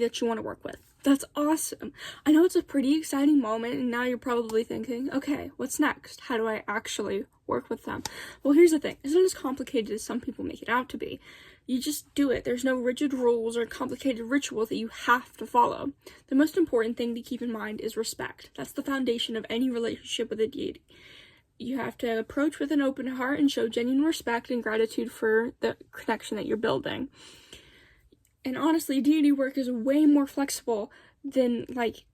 that you want to work with. That's awesome. I know it's a pretty exciting moment, and now you're probably thinking, okay, what's next? How do I actually work with them? Well, here's the thing. It's not as complicated as some people make it out to be. You just do it. There's no rigid rules or complicated rituals that you have to follow. The most important thing to keep in mind is respect. That's the foundation of any relationship with a deity. You have to approach with an open heart and show genuine respect and gratitude for the connection that you're building. And honestly, deity work is way more flexible than, like,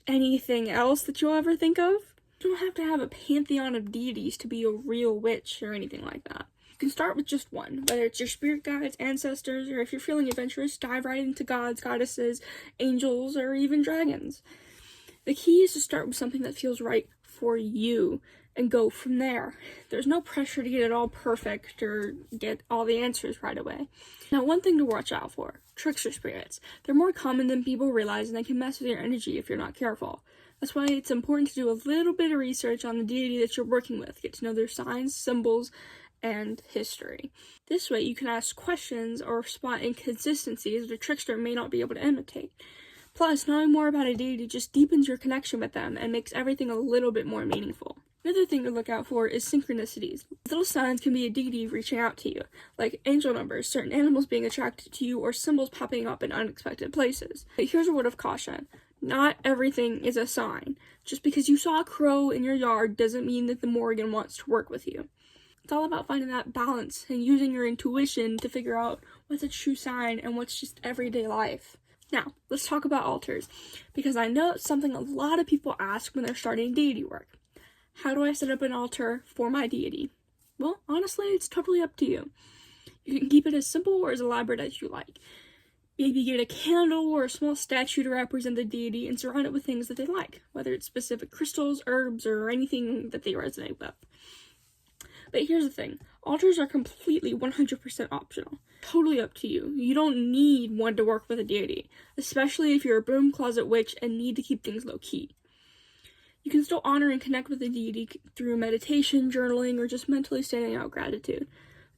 anything else that you'll ever think of. You don't have to have a pantheon of deities to be a real witch or anything like that. You can start with just one, whether it's your spirit guides, ancestors, or if you're feeling adventurous, dive right into gods, goddesses, angels, or even dragons. The key is to start with something that feels right for you and go from there. There's no pressure to get it all perfect or get all the answers right away. Now, one thing to watch out for, trickster spirits. They're more common than people realize, and they can mess with your energy if you're not careful. That's why it's important to do a little bit of research on the deity that you're working with, get to know their signs, symbols, and history. This way you can ask questions or spot inconsistencies that a trickster may not be able to imitate. Plus, knowing more about a deity just deepens your connection with them and makes everything a little bit more meaningful. Another thing to look out for is synchronicities. Little signs can be a deity reaching out to you, like angel numbers, certain animals being attracted to you, or symbols popping up in unexpected places. But here's a word of caution. Not everything is a sign. Just because you saw a crow in your yard doesn't mean that the Morrigan wants to work with you. It's all about finding that balance and using your intuition to figure out what's a true sign and what's just everyday life. Now, let's talk about altars, because I know it's something a lot of people ask when they're starting deity work. How do I set up an altar for my deity? Well, honestly, it's totally up to you. You can keep it as simple or as elaborate as you like. Maybe get a candle or a small statue to represent the deity and surround it with things that they like, whether it's specific crystals, herbs, or anything that they resonate with. But here's the thing, altars are completely 100% optional. Totally up to you. You don't need one to work with a deity, especially if you're a broom closet witch and need to keep things low-key. You can still honor and connect with the deity through meditation, journaling, or just mentally standing out gratitude.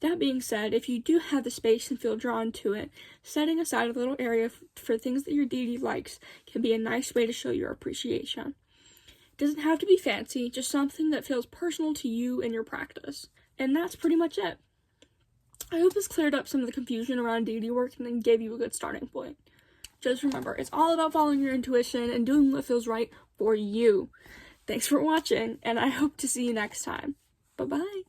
That being said, if you do have the space and feel drawn to it, setting aside a little area for things that your deity likes can be a nice way to show your appreciation. It doesn't have to be fancy, just something that feels personal to you and your practice. And that's pretty much it. I hope this cleared up some of the confusion around deity work and then gave you a good starting point. Just remember, it's all about following your intuition and doing what feels right for you. Thanks for watching, and I hope to see you next time. Bye-bye.